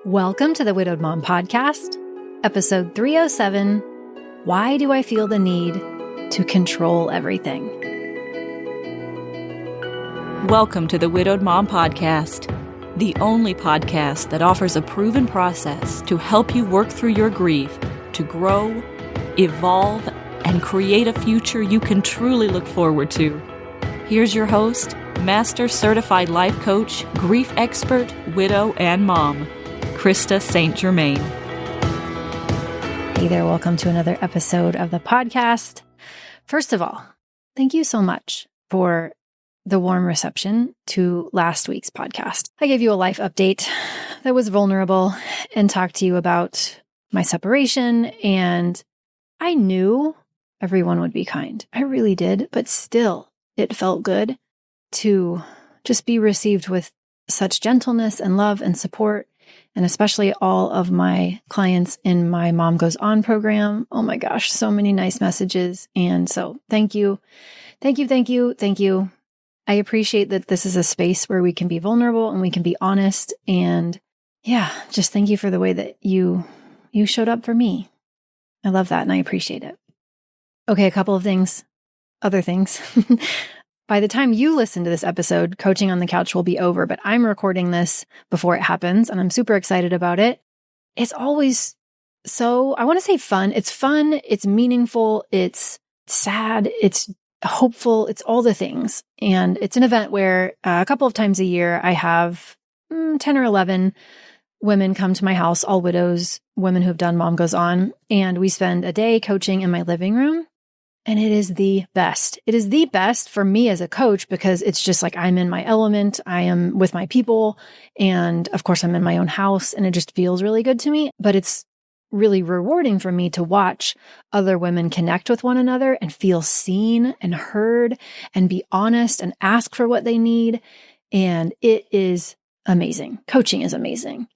Welcome to the Widowed Mom Podcast, episode 307, Why Do I Feel the Need to Control Everything? Welcome to the Widowed Mom Podcast, the only podcast that offers a proven process to help you work through your grief, to grow, evolve, and create a future you can truly look forward to. Here's your host, Master Certified Life Coach, Grief Expert, Widow, and Mom, Krista St-Germain. Hey there, welcome to another episode of the podcast. First of all, thank you so much for the warm reception to last week's podcast. I gave you a life update that was vulnerable and talked to you about my separation, and I knew everyone would be kind. I really did, but still, it felt good to just be received with such gentleness and love and support. And especially all of my clients in my Mom Goes On program. Oh my gosh, so many nice messages. And so thank you. Thank you, thank you, thank you. I appreciate that this is a space where we can be vulnerable and we can be honest. And yeah, just thank you for the way that you showed up for me. I love that and I appreciate it. Okay, a couple of things, other things. By the time you listen to this episode, Coaching on the Couch will be over, but I'm recording this before it happens, and I'm super excited about it. It's always so, I want to say fun. It's meaningful, it's sad, it's hopeful, it's all the things. And it's an event where a couple of times a year, I have 10 or 11 women come to my house, all widows, women who've done Mom Goes On, and we spend a day coaching in my living room. And it is the best. It is the best for me as a coach because it's just like I'm in my element. I am with my people. And of course, I'm in my own house and it just feels really good to me. But it's really rewarding for me to watch other women connect with one another and feel seen and heard and be honest and ask for what they need. And it is amazing. Coaching is amazing.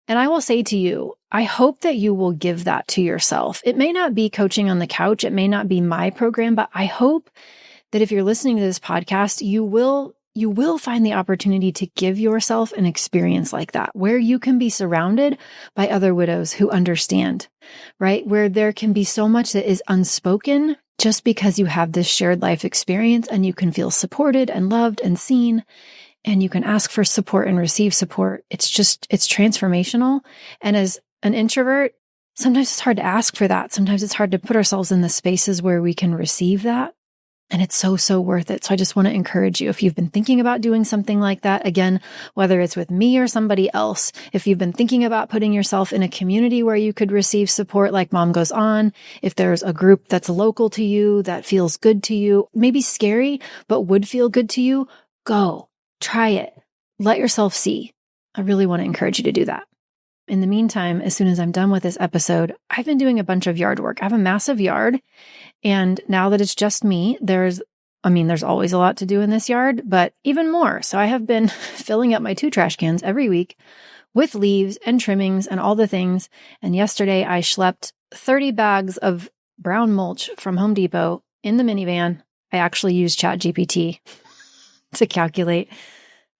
And I will say to you, I hope that you will give that to yourself. It may not be Coaching on the Couch. It may not be my program, but I hope that if you're listening to this podcast, you will find the opportunity to give yourself an experience like that, where you can be surrounded by other widows who understand, right? Where there can be so much that is unspoken just because you have this shared life experience and you can feel supported and loved and seen. And you can ask for support and receive support. It's transformational. And as an introvert, sometimes it's hard to ask for that. Sometimes it's hard to put ourselves in the spaces where we can receive that. And it's so worth it. So I just want to encourage you, if you've been thinking about doing something like that, again, whether it's with me or somebody else, if you've been thinking about putting yourself in a community where you could receive support like Mom Goes On, if there's a group that's local to you, that feels good to you, maybe scary, but would feel good to you, go. Try it. Let yourself see. I really want to encourage you to do that. In the meantime, as soon as I'm done with this episode, I've been doing a bunch of yard work. I have a massive yard. And now that it's just me, there's always a lot to do in this yard, but even more. So I have been filling up my 2 trash cans every week with leaves and trimmings and all the things. And yesterday I schlepped 30 bags of brown mulch from Home Depot in the minivan. I actually used ChatGPT to calculate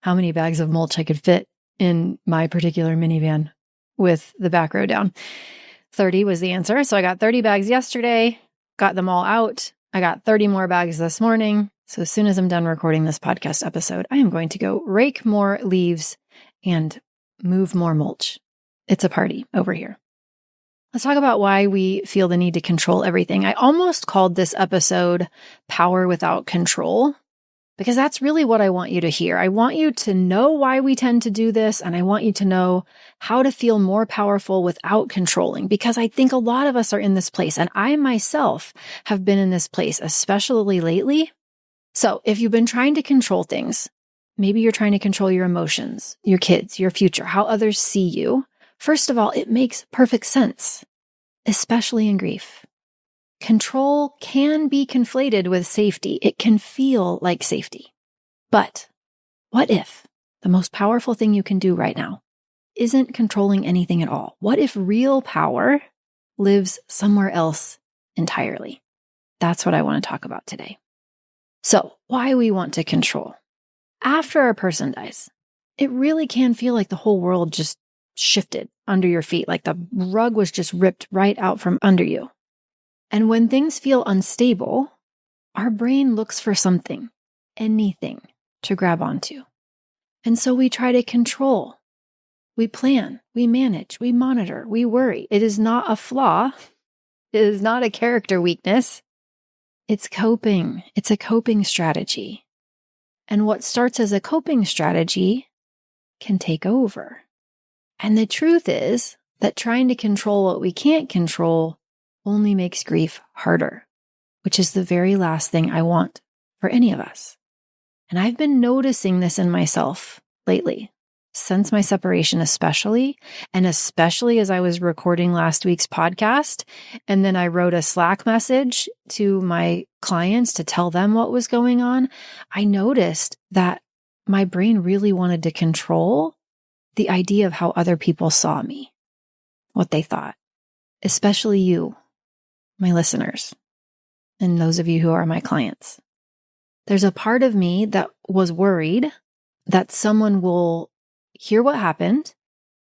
how many bags of mulch I could fit in my particular minivan with the back row down. 30 was the answer. So I got 30 bags yesterday, got them all out. I got 30 more bags this morning. So as soon as I'm done recording this podcast episode, I am going to go rake more leaves and move more mulch. It's a party over here. Let's talk about why we feel the need to control everything. I almost called this episode Power Without Control, because that's really what I want you to hear. I want you to know why we tend to do this, and I want you to know how to feel more powerful without controlling, because I think a lot of us are in this place, and I myself have been in this place, especially lately. So if you've been trying to control things, maybe you're trying to control your emotions, your kids, your future, how others see you. First of all, it makes perfect sense, especially in grief. Control can be conflated with safety. It can feel like safety. But what if the most powerful thing you can do right now isn't controlling anything at all? What if real power lives somewhere else entirely? That's what I want to talk about today. So, why we want to control. After a person dies, it really can feel like the whole world just shifted under your feet, like the rug was just ripped right out from under you. And when things feel unstable, our brain looks for something, anything to grab onto. And so we try to control. We plan, we manage, we monitor, we worry. It is not a flaw. It is not a character weakness. It's coping. It's a coping strategy. And what starts as a coping strategy can take over. And the truth is that trying to control what we can't control only makes grief harder, which is the very last thing I want for any of us. And I've been noticing this in myself lately, since my separation especially, and especially as I was recording last week's podcast. And then I wrote a Slack message to my clients to tell them what was going on. I noticed that my brain really wanted to control the idea of how other people saw me, what they thought, especially you, my listeners, and those of you who are my clients. There's a part of me that was worried that someone will hear what happened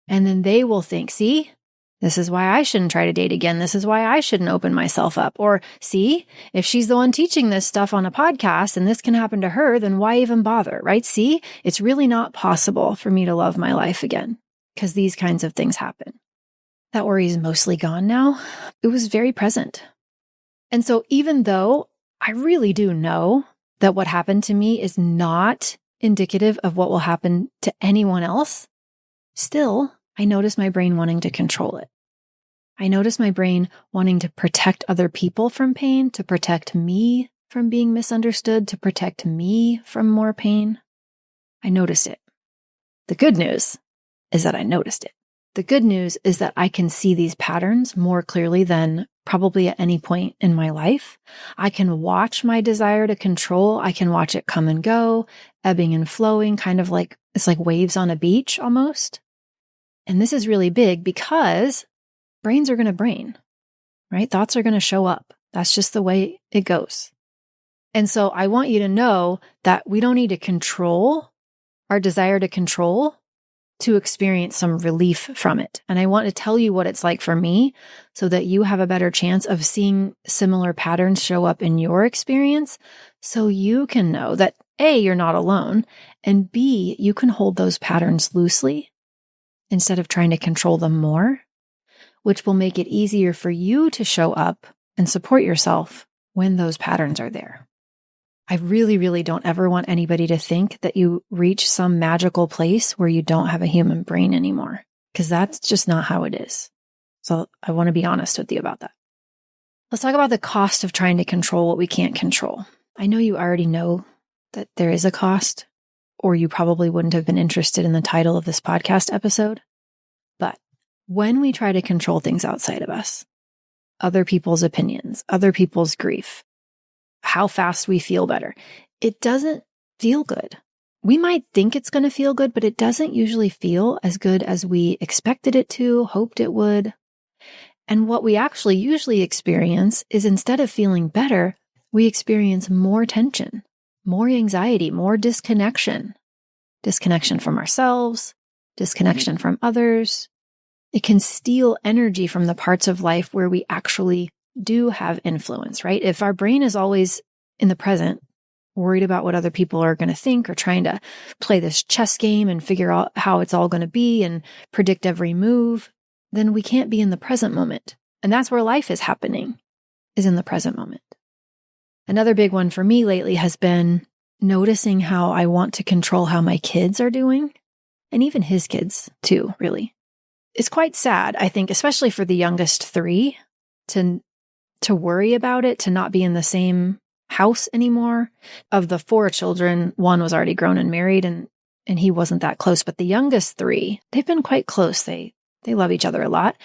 and then they will think, see, this is why I shouldn't try to date again. This is why I shouldn't open myself up. Or see, if she's the one teaching this stuff on a podcast and this can happen to her, then why even bother, right? See, it's really not possible for me to love my life again because these kinds of things happen. That worry is mostly gone now. It was very present. And so even though I really do know that what happened to me is not indicative of what will happen to anyone else, still, I notice my brain wanting to control it. I notice my brain wanting to protect other people from pain, to protect me from being misunderstood, to protect me from more pain. I notice it. The good news is that I noticed it. The good news is that I can see these patterns more clearly than probably at any point in my life. I can watch my desire to control. I can watch it come and go, ebbing and flowing, kind of like, it's like waves on a beach almost. And this is really big because brains are going to brain, right? Thoughts are going to show up. That's just the way it goes. And so I want you to know that we don't need to control our desire to control to experience some relief from it. And I want to tell you what it's like for me so that you have a better chance of seeing similar patterns show up in your experience so you can know that A, you're not alone, and B, you can hold those patterns loosely instead of trying to control them more, which will make it easier for you to show up and support yourself when those patterns are there. I really, really don't ever want anybody to think that you reach some magical place where you don't have a human brain anymore, because that's just not how it is. So I want to be honest with you about that. Let's talk about the cost of trying to control what we can't control. I know you already know that there is a cost, or you probably wouldn't have been interested in the title of this podcast episode. But when we try to control things outside of us, other people's opinions, other people's grief, how fast we feel better, it doesn't feel good. We might think it's going to feel good, but it doesn't usually feel as good as we expected it to, hoped it would. And what we actually usually experience is instead of feeling better, we experience more tension, more anxiety, more disconnection. Disconnection from ourselves, disconnection from others. It can steal energy from the parts of life where we actually do have influence, right? If our brain is always in the present, worried about what other people are going to think or trying to play this chess game and figure out how it's all going to be and predict every move, then we can't be in the present moment. And that's where life is happening, is in the present moment. Another big one for me lately has been noticing how I want to control how my kids are doing, and even his kids too, really. It's quite sad, I think, especially for the youngest three, to worry about it, to not be in the same house anymore. Of the four children, one was already grown and married, and he wasn't that close. But the youngest three, they've been quite close. They love each other a lot.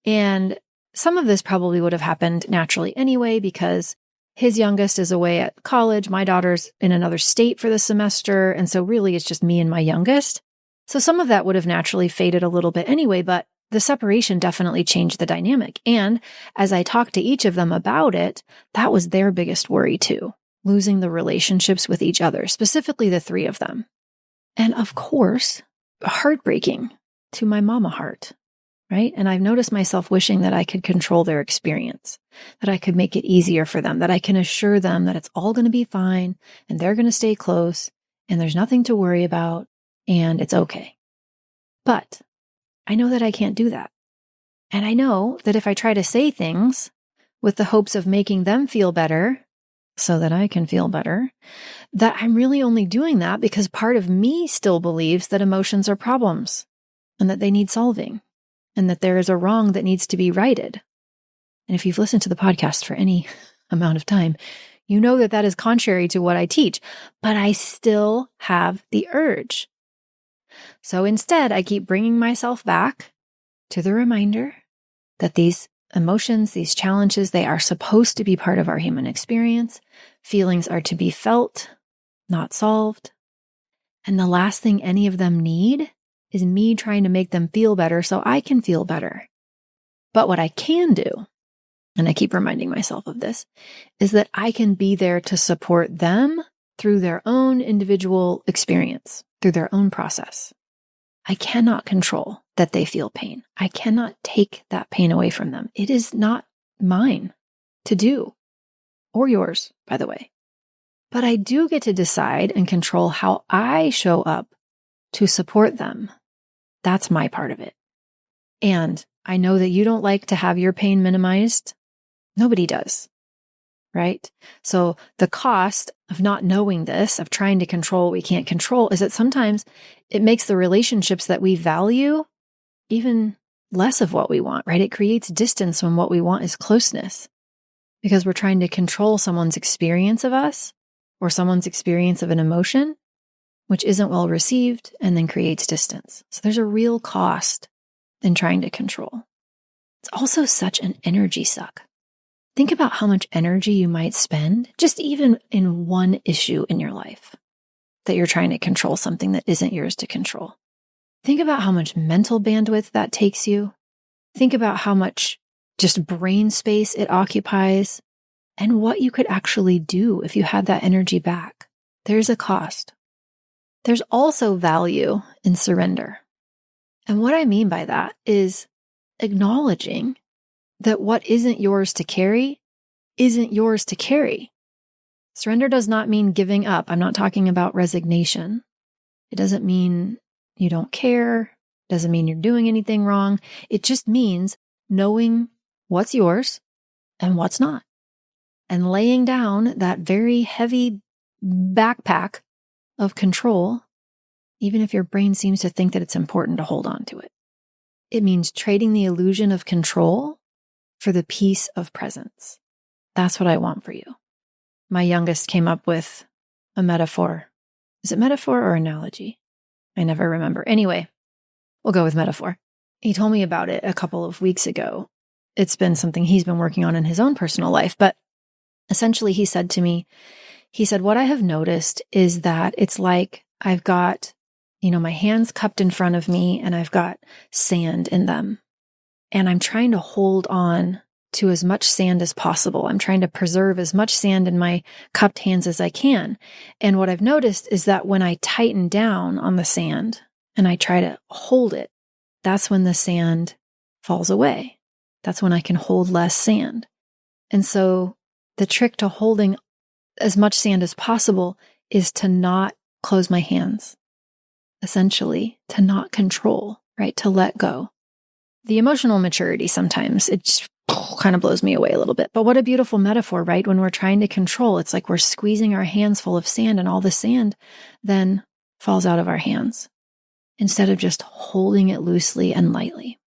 And some of this probably would have happened naturally anyway, because his youngest is away at college. My daughter's in another state for the semester. And so really it's just me and my youngest. So some of that would have naturally faded a little bit anyway, but the separation definitely changed the dynamic. And as I talked to each of them about it, that was their biggest worry too, losing the relationships with each other, specifically the three of them. And of course, heartbreaking to my mama heart, right? And I've noticed myself wishing that I could control their experience, that I could make it easier for them, that I can assure them that it's all going to be fine and they're going to stay close and there's nothing to worry about and it's okay. But I know that I can't do that. And I know that if I try to say things with the hopes of making them feel better so that I can feel better, that I'm really only doing that because part of me still believes that emotions are problems and that they need solving and that there is a wrong that needs to be righted. And if you've listened to the podcast for any amount of time, you know that that is contrary to what I teach, but I still have the urge. So instead, I keep bringing myself back to the reminder that these emotions, these challenges, they are supposed to be part of our human experience. Feelings are to be felt, not solved. And the last thing any of them need is me trying to make them feel better so I can feel better. But what I can do, and I keep reminding myself of this, is that I can be there to support them through their own individual experience, through their own process. I cannot control that they feel pain. I cannot take that pain away from them. It is not mine to do, or yours, by the way. But I do get to decide and control how I show up to support them. That's my part of it. And I know that you don't like to have your pain minimized. Nobody does, right? So the cost of not knowing this, of trying to control what we can't control, is that sometimes it makes the relationships that we value even less of what we want, right? It creates distance when what we want is closeness because we're trying to control someone's experience of us or someone's experience of an emotion, which isn't well received and then creates distance. So there's a real cost in trying to control. It's also such an energy suck. Think about how much energy you might spend just even in one issue in your life that you're trying to control something that isn't yours to control. Think about how much mental bandwidth that takes you. Think about how much just brain space it occupies and what you could actually do if you had that energy back. There's a cost. There's also value in surrender. And what I mean by that is acknowledging that what isn't yours to carry isn't yours to carry. Surrender does not mean giving up. I'm not talking about resignation. It doesn't mean you don't care. It doesn't mean you're doing anything wrong. It just means knowing what's yours and what's not. And laying down that very heavy backpack of control, even if your brain seems to think that it's important to hold on to it. It means trading the illusion of control for the peace of presence. That's what I want for you. My youngest came up with a metaphor. Is it metaphor or analogy? I never remember. Anyway, we'll go with metaphor. He told me about it a couple of weeks ago. It's been something he's been working on in his own personal life. But essentially he said to me, what I have noticed is that it's like I've got, my hands cupped in front of me and I've got sand in them. And I'm trying to hold on to as much sand as possible. I'm trying to preserve as much sand in my cupped hands as I can. And what I've noticed is that when I tighten down on the sand and I try to hold it, that's when the sand falls away. That's when I can hold less sand. And so the trick to holding as much sand as possible is to not close my hands, essentially, to not control, right? To let go. The emotional maturity sometimes, it just kind of blows me away a little bit. But what a beautiful metaphor, right? When we're trying to control, it's like we're squeezing our hands full of sand and all the sand then falls out of our hands instead of just holding it loosely and lightly.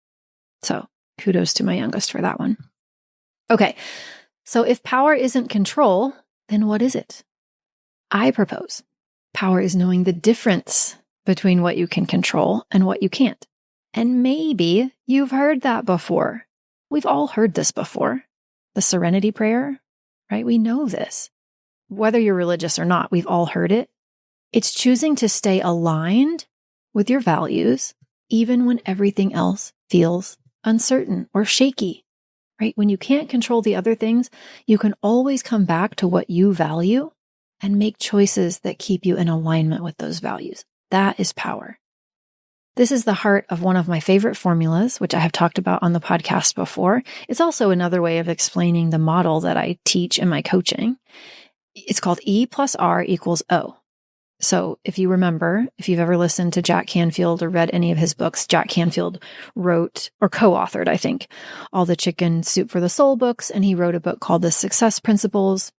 So kudos to my youngest for that one. Okay, so if power isn't control, then what is it? I propose power is knowing the difference between what you can control and what you can't. And maybe you've heard that before. We've all heard this before. The serenity prayer, right? We know this. Whether you're religious or not, we've all heard it. It's choosing to stay aligned with your values, even when everything else feels uncertain or shaky, right? When you can't control the other things, you can always come back to what you value and make choices that keep you in alignment with those values. That is power. This is the heart of one of my favorite formulas, which I have talked about on the podcast before. It's also another way of explaining the model that I teach in my coaching. It's called E plus R equals O. So if you remember, if you've ever listened to Jack Canfield or read any of his books, Jack Canfield wrote or co-authored, I think, all the Chicken Soup for the Soul books. And he wrote a book called The Success Principles.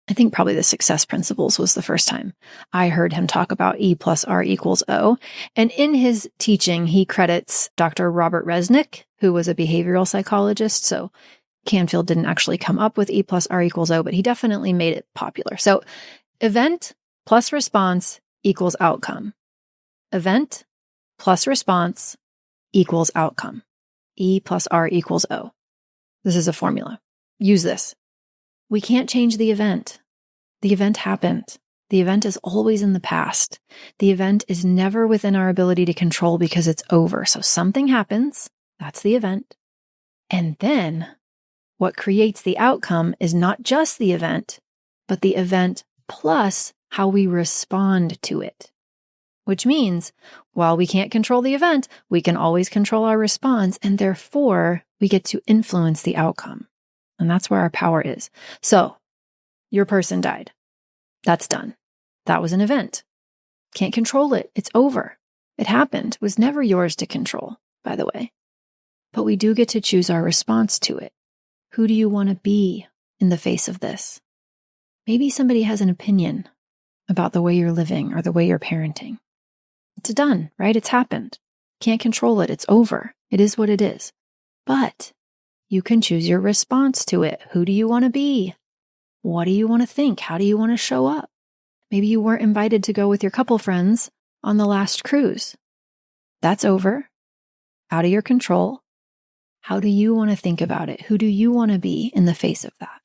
I think probably The Success Principles was the first time I heard him talk about E plus R equals O. And in his teaching, he credits Dr. Robert Resnick, who was a behavioral psychologist. So Canfield didn't actually come up with E plus R equals O, but he definitely made it popular. So event plus response equals outcome. Event plus response equals outcome. E plus R equals O. This is a formula. Use this. We can't change the event. The event happened. The event is always in the past. The event is never within our ability to control because it's over. So something happens. That's the event. And then what creates the outcome is not just the event, but the event plus how we respond to it. Which means, while we can't control the event, we can always control our response, and therefore we get to influence the outcome. And that's where our power is. So, your person died. That's done. That was an event. Can't control it. It's over. It happened. It was never yours to control, by the way. But we do get to choose our response to it. Who do you want to be in the face of this? Maybe somebody has an opinion about the way you're living or the way you're parenting. It's done, right? It's happened. Can't control it. It's over. It is what it is. But you can choose your response to it. Who do you want to be? What do you want to think? How do you want to show up? Maybe you weren't invited to go with your couple friends on the last cruise. That's over. Out of your control. How do you want to think about it? Who do you want to be in the face of that?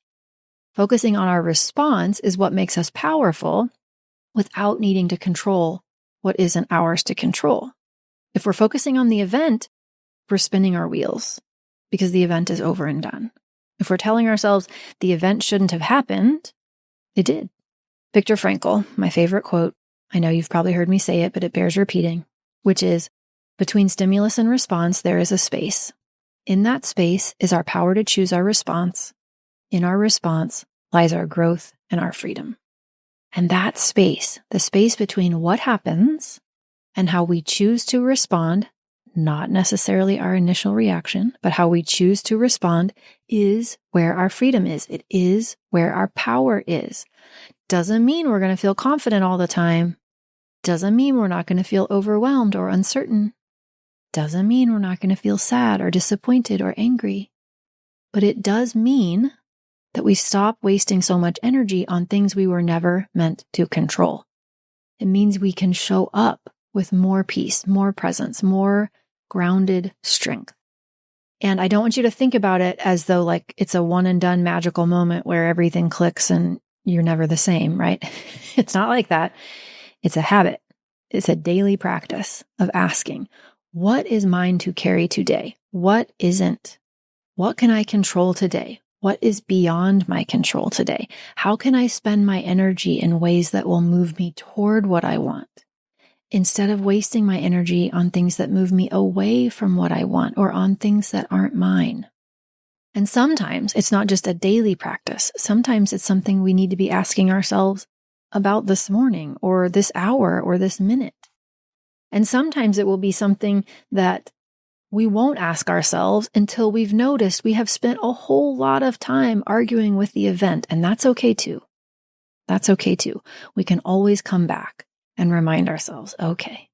Focusing on our response is what makes us powerful without needing to control what isn't ours to control. If we're focusing on the event, we're spinning our wheels because the event is over and done. If we're telling ourselves the event shouldn't have happened, it did. Viktor Frankl, my favorite quote, I know you've probably heard me say it, but it bears repeating, which is, between stimulus and response, there is a space. In that space is our power to choose our response. In our response lies our growth and our freedom. And that space, the space between what happens and how we choose to respond, not necessarily our initial reaction, but how we choose to respond, is where our freedom is. It is where our power is. Doesn't mean we're going to feel confident all the time. Doesn't mean we're not going to feel overwhelmed or uncertain. Doesn't mean we're not going to feel sad or disappointed or angry. But it does mean that we stop wasting so much energy on things we were never meant to control. It means we can show up with more peace, more presence, more grounded strength. And I don't want you to think about it as though like it's a one and done magical moment where everything clicks and you're never the same, right? It's not like that. It's a habit. It's a daily practice of asking, what is mine to carry today? What isn't? What can I control today? What is beyond my control today? How can I spend my energy in ways that will move me toward what I want, instead of wasting my energy on things that move me away from what I want or on things that aren't mine? And sometimes it's not just a daily practice. Sometimes it's something we need to be asking ourselves about this morning or this hour or this minute. And sometimes it will be something that we won't ask ourselves until we've noticed we have spent a whole lot of time arguing with the event. And that's okay too. That's okay too. We can always come back and remind ourselves, okay,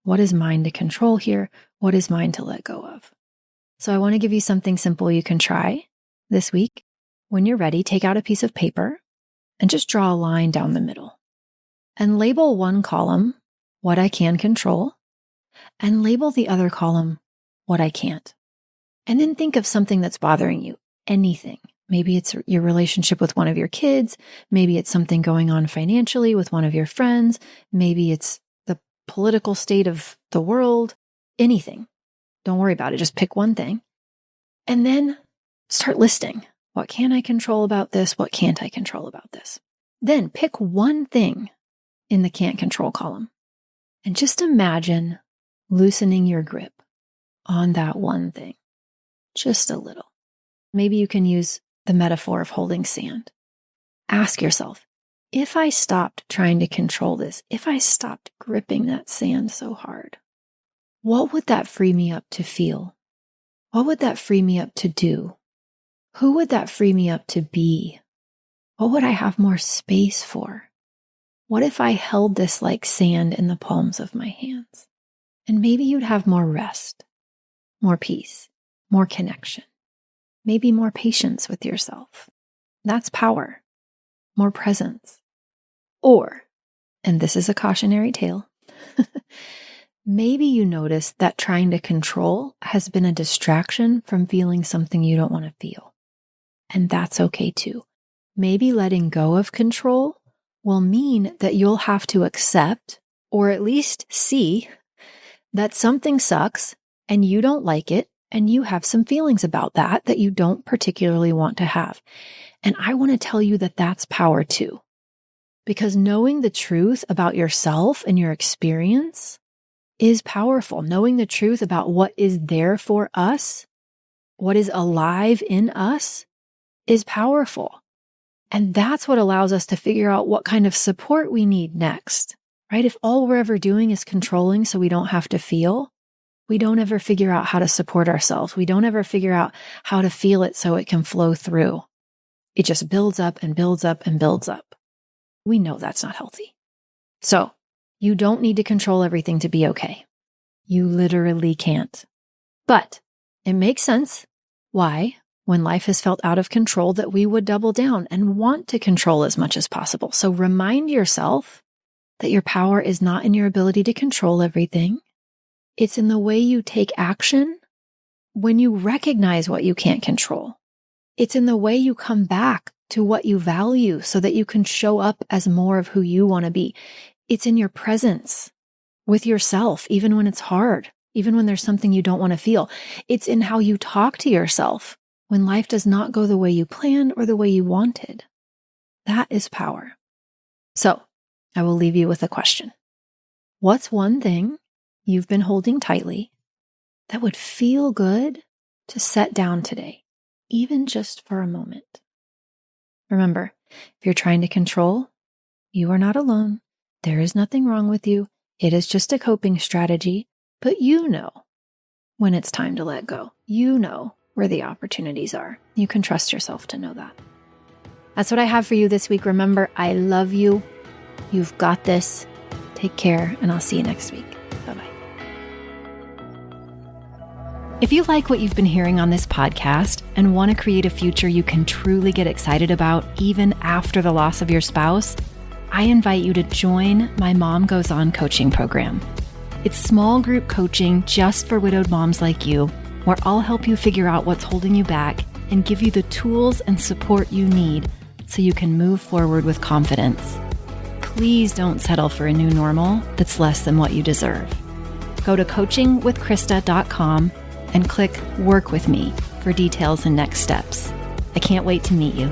what is mine to control here? What is mine to let go of? So I want to give you something simple you can try this week. When you're ready, take out a piece of paper and just draw a line down the middle and label one column what I can control and label the other column what I can't. And then think of something that's bothering you, anything. Maybe it's your relationship with one of your kids. Maybe it's something going on financially with one of your friends. Maybe it's the political state of the world, anything. Don't worry about it. Just pick one thing and then start listing. What can I control about this? What can't I control about this? Then pick one thing in the can't control column and just imagine loosening your grip on that one thing, just a little. Maybe you can use the metaphor of holding sand. Ask yourself, if I stopped trying to control this, if I stopped gripping that sand so hard, what would that free me up to feel? What would that free me up to do? Who would that free me up to be? What would I have more space for? What if I held this like sand in the palms of my hands? And maybe you'd have more rest, more peace, more connection, maybe more patience with yourself. That's power, more presence. Or, and this is a cautionary tale, maybe you notice that trying to control has been a distraction from feeling something you don't want to feel. And that's okay too. Maybe letting go of control will mean that you'll have to accept, or at least see, that something sucks and you don't like it and you have some feelings about that you don't particularly want to have. And I want to tell you that that's power too. Because knowing the truth about yourself and your experience is powerful. Knowing the truth about what is there for us, what is alive in us, is powerful. And that's what allows us to figure out what kind of support we need next, right? If all we're ever doing is controlling so we don't have to feel, we don't ever figure out how to support ourselves. We don't ever figure out how to feel it so it can flow through. It just builds up and builds up and builds up. We know that's not healthy. So you don't need to control everything to be okay. You literally can't. But it makes sense why, when life has felt out of control, that we would double down and want to control as much as possible. So remind yourself that your power is not in your ability to control everything. It's in the way you take action when you recognize what you can't control. It's in the way you come back to what you value so that you can show up as more of who you want to be. It's in your presence with yourself, even when it's hard, even when there's something you don't want to feel. It's in how you talk to yourself when life does not go the way you planned or the way you wanted. That is power. So I will leave you with a question. What's one thing you've been holding tightly that would feel good to set down today, even just for a moment? Remember, if you're trying to control, you are not alone. There is nothing wrong with you. It is just a coping strategy, but you know when it's time to let go. You know where the opportunities are. You can trust yourself to know that. That's what I have for you this week. Remember, I love you. You've got this. Take care, and I'll see you next week. Bye-bye. If you like what you've been hearing on this podcast and want to create a future you can truly get excited about even after the loss of your spouse, I invite you to join my Mom Goes On coaching program. It's small group coaching just for widowed moms like you, where I'll help you figure out what's holding you back and give you the tools and support you need so you can move forward with confidence. Please don't settle for a new normal that's less than what you deserve. Go to coachingwithkrista.com and click Work With Me for details and next steps. I can't wait to meet you.